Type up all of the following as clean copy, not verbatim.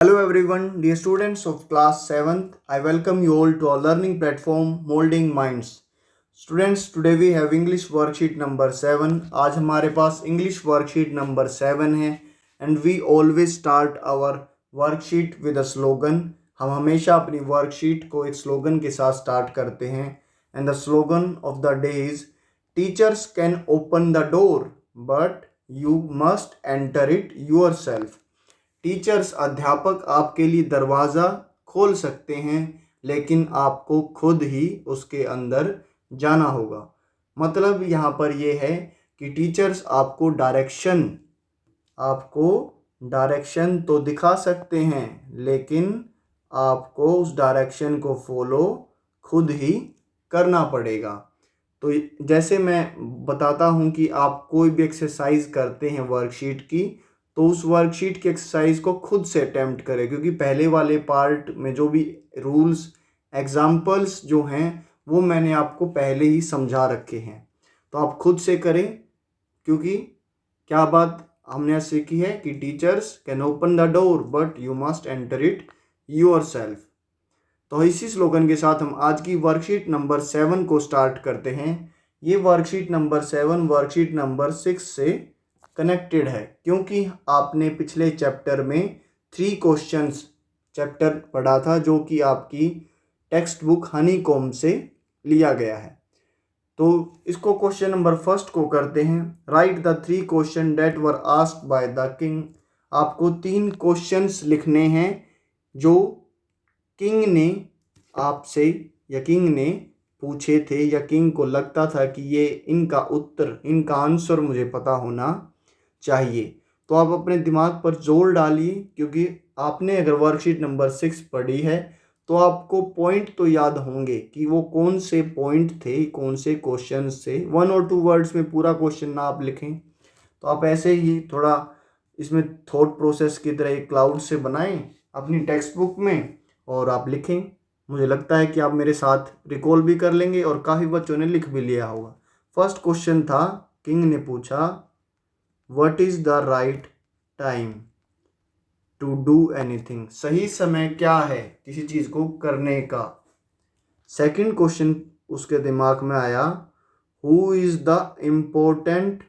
Hello everyone, dear students of class 7th. I welcome you all to our learning platform Molding Minds. Students, today we have English worksheet number 7. आज हमारे पास English worksheet number 7 है and we always start our worksheet with a slogan. हम हमेशा अपनी worksheet को एक slogan के साथ start करते हैं and the slogan of the day is Teachers can open the door but you must enter it yourself. Teachers अध्यापक आपके लिए दरवाज़ा खोल सकते हैं लेकिन आपको खुद ही उसके अंदर जाना होगा। मतलब यहाँ पर ये है कि टीचर्स आपको डायरेक्शन तो दिखा सकते हैं लेकिन आपको उस डायरेक्शन को फॉलो खुद ही करना पड़ेगा। तो जैसे मैं बताता हूँ कि आप कोई भी एक्सरसाइज करते हैं वर्कशीट की, तो उस वर्कशीट की एक्सरसाइज को खुद से अटेम्प्ट करें, क्योंकि पहले वाले पार्ट में जो भी रूल्स एग्जाम्पल्स जो हैं वो मैंने आपको पहले ही समझा रखे हैं। तो आप खुद से करें, क्योंकि क्या बात हमने सीखी है कि teachers can open the door but you must enter it yourself. तो इसी स्लोगन के साथ हम आज की वर्कशीट नंबर 7 को स्टार्ट करते हैं। ये वर्कशीट नंबर 7 वर्कशीट नंबर 6 से कनेक्टेड है, क्योंकि आपने पिछले चैप्टर में 3 क्वेश्चंस चैप्टर पढ़ा था जो कि आपकी टेक्स्ट बुक हनीकॉम्ब से लिया गया है। तो इसको क्वेश्चन नंबर फर्स्ट को करते हैं। Right the 3 question that were asked by the king. आपको 3 क्वेश्चंस लिखने हैं जो किंग ने आपसे या किंग ने पूछे थे, या किंग को लगता था कि ये इनका आंसर मुझे पता होना चाहिए। तो आप अपने दिमाग पर जोर डालिए, क्योंकि आपने अगर वर्कशीट नंबर 6 पढ़ी है तो आपको पॉइंट तो याद होंगे कि वो कौन से पॉइंट थे, कौन से क्वेश्चन थे। 1 और 2 वर्ड्स में पूरा क्वेश्चन ना आप लिखें, तो आप ऐसे ही थोड़ा इसमें थॉट प्रोसेस की तरह एक क्लाउड से बनाएं अपनी टेक्स्ट बुक में और आप लिखें। मुझे लगता है कि आप मेरे साथ रिकॉल भी कर लेंगे और काफ़ी बच्चों ने लिख भी लिया होगा। फर्स्ट क्वेश्चन था, किंग ने पूछा what is the right time to do anything. सही समय क्या है किसी चीज़ को करने का। सेकंड क्वेश्चन उसके दिमाग में आया, who is the important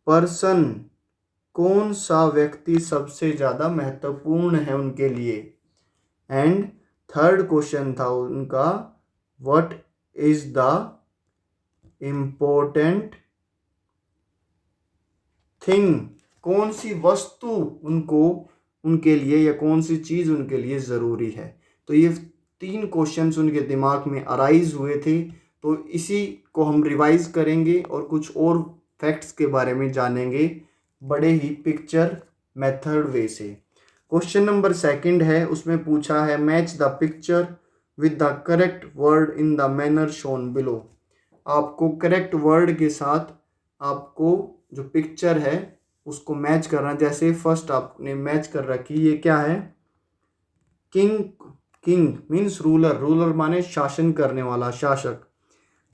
person. कौन सा व्यक्ति सबसे ज़्यादा महत्वपूर्ण है उनके लिए। एंड थर्ड क्वेश्चन था उनका, what is the important thing. कौन सी वस्तु उनके लिए या कौन सी चीज़ उनके लिए ज़रूरी है। तो ये 3 क्वेश्चंस उनके दिमाग में अराइज हुए थे। तो इसी को हम रिवाइज करेंगे और कुछ और फैक्ट्स के बारे में जानेंगे बड़े ही पिक्चर मेथड वे से। क्वेश्चन नंबर 2 है, उसमें पूछा है match the picture with the correct word in the manner shown below. आपको करेक्ट वर्ड के साथ आपको जो पिक्चर है उसको मैच करना। जैसे फर्स्ट आपने मैच कर रखी, ये क्या है, king. King means ruler, ruler माने शासन करने वाला, शासक।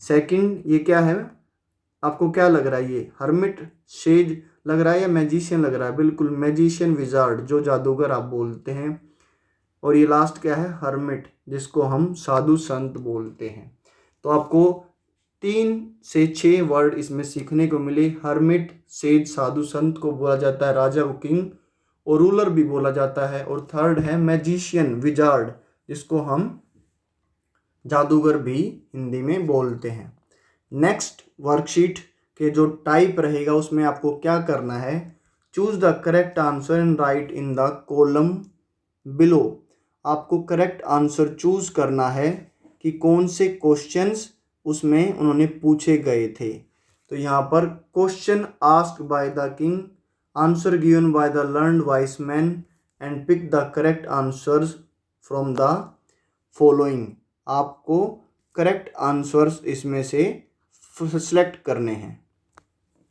सेकंड ये क्या है, आपको क्या लग रहा है, ये हर्मिट सेज लग रहा है या मैजिशियन लग रहा है। बिल्कुल मैजिशियन, विजार्ड जो जादूगर आप बोलते हैं। और ये लास्ट क्या है, हर्मिट, जिसको हम साधु संत बोलते हैं। तो आपको 3 से 6 वर्ड इसमें सीखने को मिले। हर्मिट, सेज, साधु संत को बोला जाता है राजा व किंग, और रूलर भी बोला जाता है। और थर्ड है मैजिशियन, विजार्ड, जिसको हम जादूगर भी हिंदी में बोलते हैं। नेक्स्ट वर्कशीट के जो टाइप रहेगा उसमें आपको क्या करना है, choose the correct answer and right in the column below. आपको करेक्ट आंसर चूज करना है कि कौन से क्वेश्चंस उसमें उन्होंने पूछे गए थे। तो यहाँ पर question asked by the king, answer given by the learned wise man and pick the correct answers from the following. आपको करेक्ट आंसर्स इसमें से सिलेक्ट करने हैं।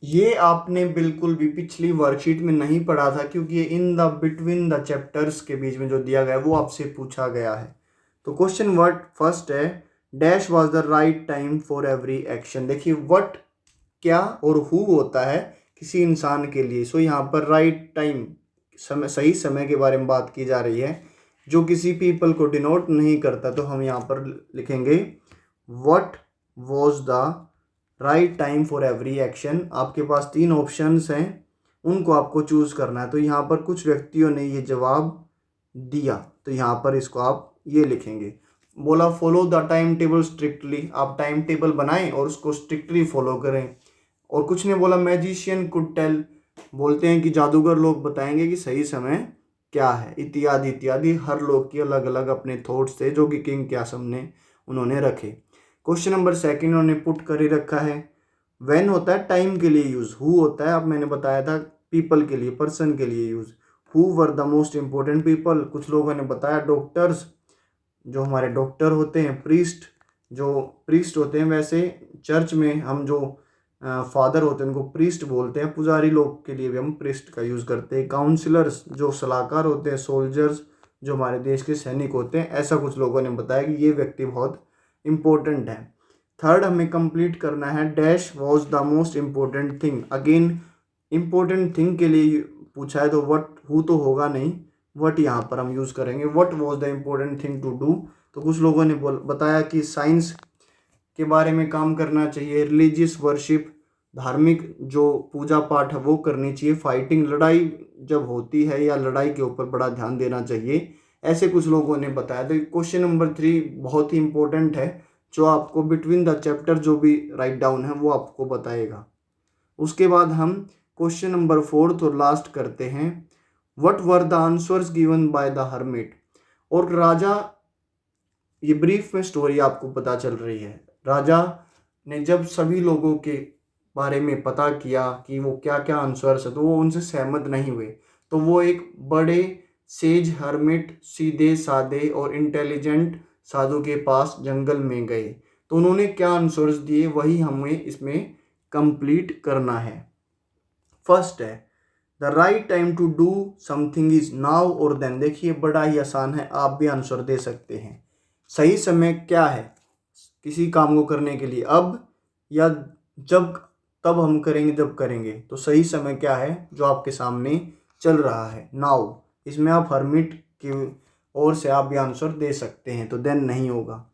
ये आपने बिल्कुल भी पिछली वर्कशीट में नहीं पढ़ा था, क्योंकि ये in the between the chapters के बीच में जो दिया गया है वो आपसे पूछा गया है। तो क्वेश्चन वर्ड फर्स्ट है, dash was the right time for every action. देखिए व्हाट क्या और हु होता है किसी इंसान के लिए। सो यहाँ पर राइट टाइम सही समय के बारे में बात की जा रही है जो किसी पीपल को डिनोट नहीं करता, तो हम यहाँ पर लिखेंगे what was the right time for every action. आपके पास 3 ऑप्शंस हैं, उनको आपको चूज करना है। तो यहाँ पर कुछ व्यक्तियों ने ये जवाब दिया, तो यहाँ पर इसको आप ये लिखेंगे। बोला follow the time table strictly, आप टाइम टेबल बनाएं और उसको स्ट्रिक्टली फॉलो करें। और कुछ ने बोला मैजिशियन कुड टेल, बोलते हैं कि जादूगर लोग बताएंगे कि सही समय क्या है, इत्यादि इत्यादि। हर लोग की अलग अलग अपने थॉट्स थे जो कि किंग के सामने उन्होंने रखे। क्वेश्चन नंबर 2 उन्होंने पुट कर ही रखा है। व्हेन होता है टाइम के लिए यूज, हु होता है अब मैंने बताया था पीपल के लिए, पर्सन के लिए use. Who were the most important people, कुछ लोगों ने बताया डॉक्टर्स, जो हमारे डॉक्टर होते हैं। प्रीस्ट, जो प्रीस्ट होते हैं, वैसे चर्च में हम जो फादर होते हैं उनको प्रीस्ट बोलते हैं, पुजारी लोग के लिए भी हम प्रीस्ट का यूज़ करते हैं। काउंसलर्स, जो सलाहकार होते हैं। सोल्जर्स, जो हमारे देश के सैनिक होते हैं। ऐसा कुछ लोगों ने बताया कि ये व्यक्ति बहुत इम्पोर्टेंट है। 3 हमें कंप्लीट करना है। Dash was the most important thing, again important thing के लिए पूछा है तो वट, हु तो होगा नहीं, वट यहाँ पर हम यूज़ करेंगे। What was the important thing to do, तो कुछ लोगों ने बताया कि साइंस के बारे में काम करना चाहिए। रिलीजियस वर्शिप, धार्मिक जो पूजा पाठ है वो करनी चाहिए। फाइटिंग, लड़ाई जब होती है या लड़ाई के ऊपर बड़ा ध्यान देना चाहिए, ऐसे कुछ लोगों ने बताया। तो क्वेश्चन नंबर 3 बहुत ही इंपॉर्टेंट है, जो आपको बिटवीन द चैप्टर जो भी राइट डाउन है वो आपको बताएगा। उसके बाद हम क्वेश्चन नंबर 4 और लास्ट करते हैं। What were the answers given by the hermit. और राजा, ये ब्रीफ में स्टोरी आपको पता चल रही है। राजा ने जब सभी लोगों के बारे में पता किया कि वो क्या क्या आंसर्स है, तो वो उनसे सहमत नहीं हुए। तो वो एक बड़े सेज हर्मिट, सीधे साधे और इंटेलिजेंट साधु के पास जंगल में गए। तो उन्होंने क्या आंसर्स दिए वही हमें इसमें कंप्लीट करना है। फर्स्ट है the right time to do something is now और देन। देखिए बड़ा ही आसान है, आप भी आंसर दे सकते हैं। सही समय क्या है किसी काम को करने के लिए, अब या जब, तब हम करेंगे जब करेंगे। तो सही समय क्या है जो आपके सामने चल रहा है, नाउ। इसमें आप हर्मिट की ओर से आप भी आंसर दे सकते हैं, तो देन नहीं होगा।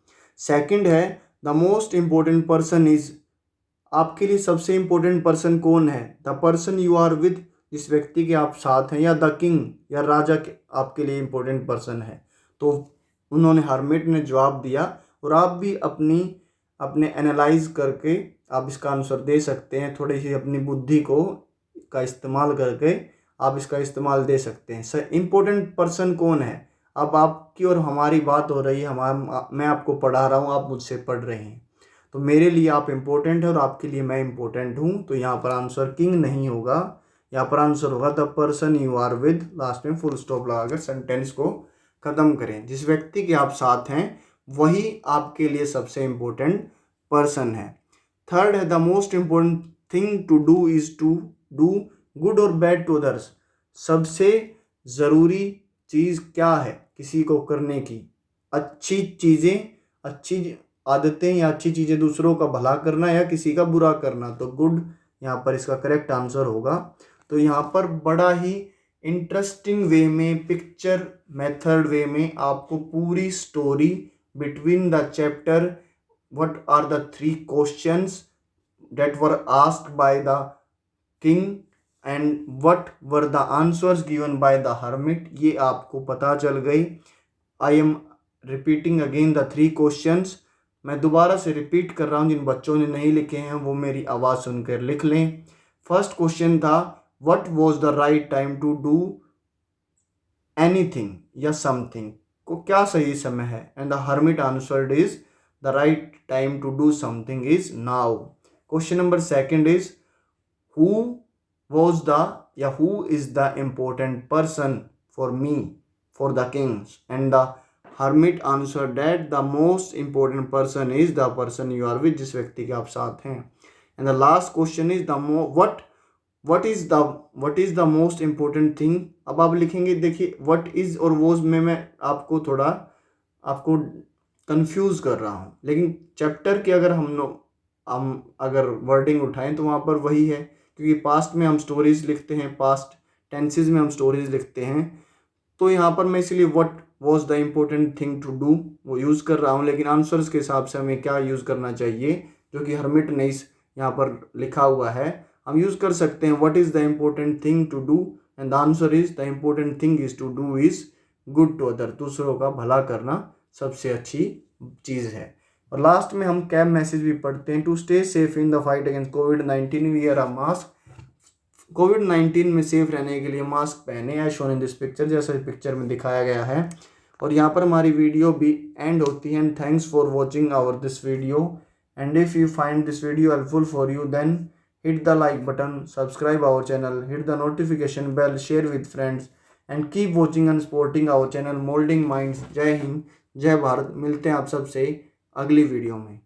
सेकंड है the most important person is, आपके लिए सबसे इम्पोर्टेंट पर्सन कौन है। The person you are with, जिस व्यक्ति के आप साथ हैं, या द किंग, या राजा के आपके लिए इम्पोर्टेंट पर्सन है। तो उन्होंने, हर्मिट ने जवाब दिया। और आप भी अपने एनालाइज करके आप इसका आंसर दे सकते हैं। थोड़ी सी अपनी बुद्धि का इस्तेमाल करके आप इसका इस्तेमाल दे सकते हैं। सर इम्पोर्टेंट पर्सन कौन है, अब आपकी और हमारी बात हो रही है, मैं आपको पढ़ा रहा हूँ, आप मुझसे पढ़ रहे हैं, तो मेरे लिए आप इम्पोर्टेंट है और आपके लिए मैं इम्पोर्टेंट हूँ। तो यहाँ पर आंसर किंग नहीं होगा, यहाँ पर आंसर होगा the person you are with. Last में फुल स्टॉप लगाकर सेंटेंस को ख़त्म करें। जिस व्यक्ति के आप साथ हैं वही आपके लिए सबसे इम्पोर्टेंट पर्सन है। थर्ड है the most important thing to do is to do good और बैड टू अदर्स। सबसे ज़रूरी चीज़ क्या है किसी को करने की, अच्छी चीज़ें, अच्छी आदतें या अच्छी चीज़ें, दूसरों का भला करना या किसी का बुरा करना। तो गुड यहाँ पर इसका करेक्ट आंसर होगा। तो यहाँ पर बड़ा ही इंटरेस्टिंग वे में, पिक्चर मेथड वे में आपको पूरी story between the chapter, what are the 3 questions that were asked by the king and what were the answers given by the hermit, ये आपको पता चल गई। I am repeating again the 3 questions, मैं दोबारा से रिपीट कर रहा हूँ। जिन बच्चों ने नहीं लिखे हैं वो मेरी आवाज़ सुनकर लिख लें। फर्स्ट क्वेश्चन था what was the right time to do anything या something, को क्या सही समय है, and the hermit answered is the right time to do something is now. Question number 2 is who was the, या who is the important person for me, for the kings, and the hermit answered that the most important person is the person you are with, जिस व्यक्ति के आप साथ हैं। And the last question is the what is the most important thing। अब आप लिखेंगे, देखिए what is और was में मैं आपको थोड़ा कंफ्यूज कर रहा हूँ, लेकिन चैप्टर की अगर हम अगर वर्डिंग उठाएं तो वहाँ पर वही है, क्योंकि पास्ट में हम स्टोरीज लिखते हैं, पास्ट टेंसेज में हम स्टोरीज लिखते हैं। तो यहाँ पर मैं इसलिए what was the important thing to do वो यूज़ कर रहा हूँ, लेकिन आंसर्स के हिसाब से हमें क्या यूज़ करना चाहिए, जो कि हर्मिट ने इस यहाँ पर लिखा हुआ है, हम यूज़ कर सकते हैं what is the important thing to do and the answer is the important thing is to do is good to other. दूसरों का भला करना सबसे अच्छी चीज़ है। और लास्ट में हम कैब मैसेज भी पढ़ते हैं, to stay safe in the fight against कोविड-19 वियर अ मास्क। कोविड-19 में सेफ रहने के लिए मास्क पहने, as shown in this picture, जैसा इस पिक्चर में दिखाया गया है। और यहाँ पर हमारी वीडियो भी एंड होती है। And thanks for watching our this video, and if you find this video helpful for you then hit the like button, subscribe our channel, hit the notification bell, share with friends and keep watching and supporting our channel Molding Minds। जय हिंद, जय भारत। मिलते हैं आप सबसे अगली video में।